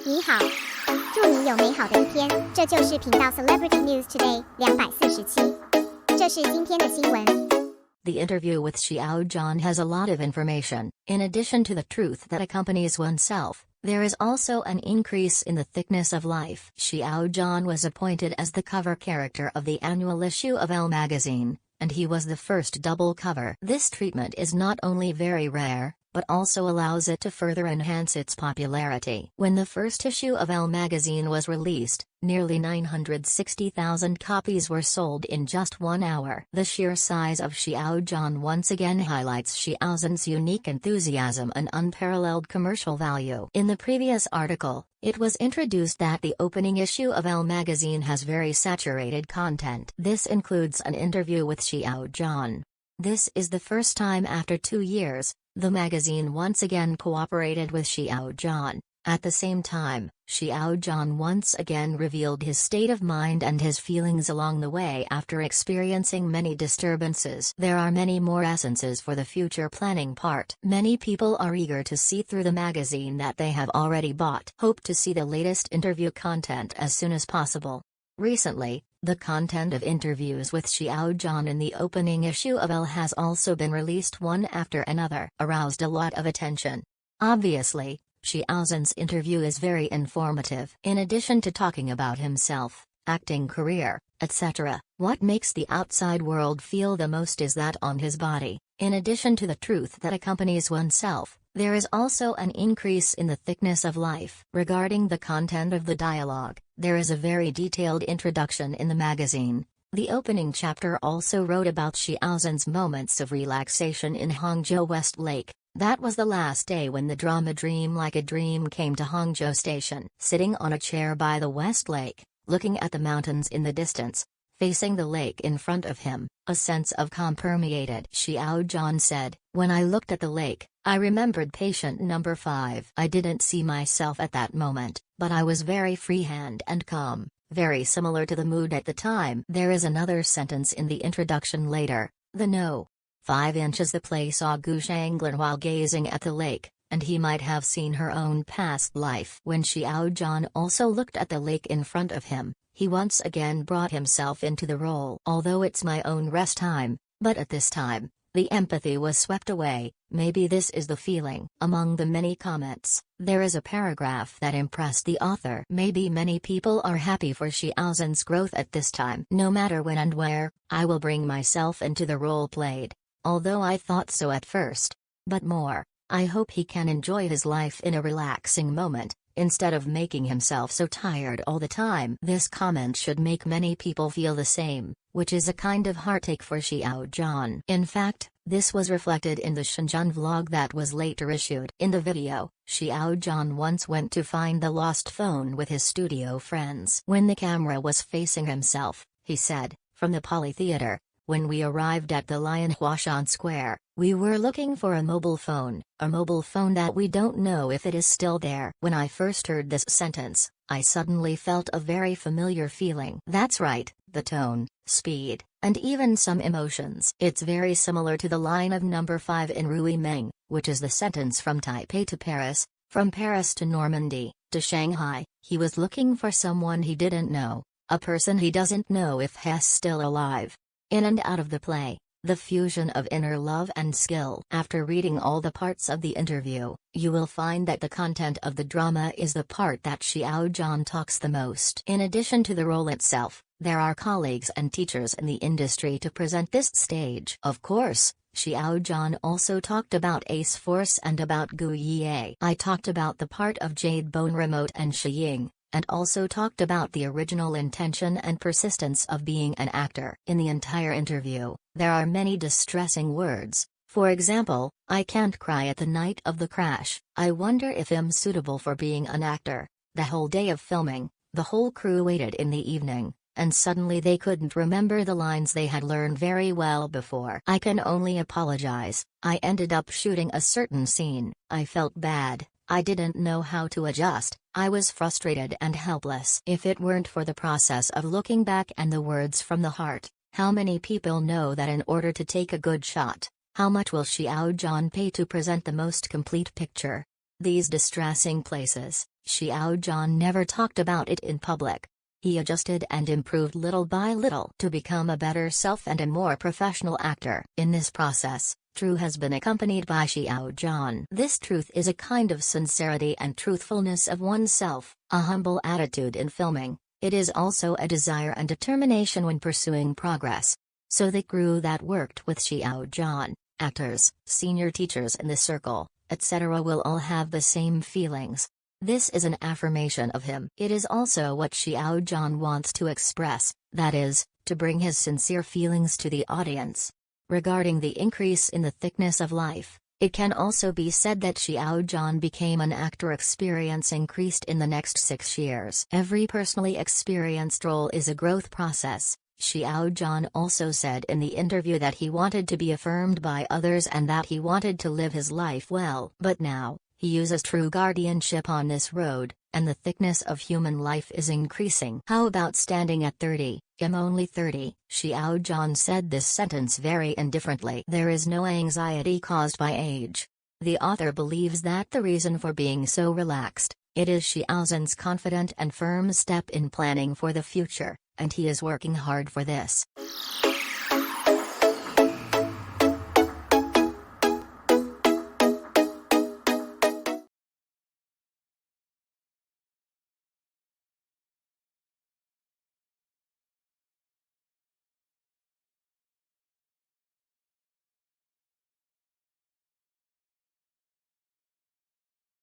你好，祝你有美好的一天。这就是频道 Celebrity News Today 247。这是今天的新闻。The interview with Xiao Zhan has a lot of information. In addition to the truth that accompanies oneself, there is also an increase in the thickness of life. Xiao Zhan was appointed as the cover character of the annual issue of Elle magazine, and he was the first double cover. This treatment is not only very rare, but also allows it to further enhance its popularity. When the first issue of Elle magazine was released, nearly 960,000 copies were sold in just 1 hour. The sheer size of Xiao Zhan once again highlights Xiao Zhan's unique enthusiasm and unparalleled commercial value. In the previous article, it was introduced that the opening issue of Elle magazine has very saturated content. This includes an interview with Xiao Zhan. This is the first time after 2 years, the magazine once again cooperated with Xiao Zhan. At the same time, Xiao Zhan once again revealed his state of mind and his feelings along the way after experiencing many disturbances. There are many more essences for the future planning part. Many people are eager to see through the magazine that they have already bought. Hope to see the latest interview content as soon as possible. Recently, the content of interviews with Xiao Zhan in the opening issue of Elle has also been released one after another, aroused a lot of attention. Obviously, Xiao Zhan's interview is very informative. In addition to talking about himself, acting career, etc., what makes the outside world feel the most is that on his body. In addition to the truth that accompanies oneself, there is also an increase in the thickness of life. Regarding the content of the dialogue, there is a very detailed introduction in the magazine. The opening chapter also wrote about Xiao Zhan's moments of relaxation in Hangzhou West Lake. That was the last day when the drama Dream Like a Dream came to Hangzhou Station. Sitting on a chair by the West Lake, looking at the mountains in the distance, facing the lake in front of him, a sense of calm permeated. Xiao Zhan said, "When I looked at the lake, I remembered patient number 5. I didn't see myself at that moment, but I was very freehand and calm, very similar to the mood at the time." There is another sentence in the introduction later, the no. 5 inches the play saw Gu Shanglan while gazing at the lake, and he might have seen her own past life. When Xiao Zhan also looked at the lake in front of him, he once again brought himself into the role. Although it's my own rest time, but at this time, the empathy was swept away. Maybe this is the feeling. Among the many comments, there is a paragraph that impressed the author. Maybe many people are happy for Xiao Zhan's growth at this time. No matter when and where, I will bring myself into the role played. Although I thought so at first. But more, I hope he can enjoy his life in a relaxing moment, instead of making himself so tired all the time. This comment should make many people feel the same, which is a kind of heartache for Xiao Zhan. In fact, this was reflected in the Shenzhen vlog that was later issued. In the video, Xiao Zhan once went to find the lost phone with his studio friends. When the camera was facing himself, he said, from the Poly Theater, "When we arrived at the Lion Huashan Square, we were looking for a mobile phone that we don't know if it is still there." When I first heard this sentence, I suddenly felt a very familiar feeling. That's right, the tone, speed, and even some emotions. It's very similar to the line of number 5 in Rui Meng, which is the sentence from Taipei to Paris, from Paris to Normandy, to Shanghai. He was looking for someone he didn't know, a person he doesn't know if he's still alive. In and out of the play, the fusion of inner love and skill. After reading all the parts of the interview, you will find that the content of the drama is the part that Xiao Zhan talks the most. In addition to the role itself, there are colleagues and teachers in the industry to present this stage. Of course, Xiao Zhan also talked about Ace Force and about Gu Yie. I talked about the part of Jade Bone Remote and Shi Ying, and also talked about the original intention and persistence of being an actor. In the entire interview, there are many distressing words. For example, "I can't cry at the night of the crash. I wonder if I'm suitable for being an actor." The whole day of filming, the whole crew waited in the evening, and suddenly they couldn't remember the lines they had learned very well before. "I can only apologize. I ended up shooting a certain scene. I felt bad. I didn't know how to adjust. I was frustrated and helpless." If it weren't for the process of looking back and the words from the heart, how many people know that in order to take a good shot, how much will Xiao Zhan pay to present the most complete picture? These distressing places, Xiao Zhan never talked about it in public. He adjusted and improved little by little to become a better self and a more professional actor. In this process, True has been accompanied by Xiao Zhan. This truth is a kind of sincerity and truthfulness of oneself, a humble attitude in filming. It is also a desire and determination when pursuing progress. So the crew that worked with Xiao Zhan, actors, senior teachers in the circle, etc. will all have the same feelings. This is an affirmation of him. It is also what Xiao Zhan wants to express, that is, to bring his sincere feelings to the audience. Regarding the increase in the thickness of life, it can also be said that Xiao Zhan became an actor. Experience increased in the next 6 years. Every personally experienced role is a growth process. Xiao Zhan also said in the interview that he wanted to be affirmed by others and that he wanted to live his life well. But now, he uses true guardianship on this road, and the thickness of human life is increasing. How about standing at 30? I'm only 30. Xiao Zhan said this sentence very indifferently. There is no anxiety caused by age. The author believes that the reason for being so relaxed, it is Xiao Zhan's confident and firm step in planning for the future, and he is working hard for this.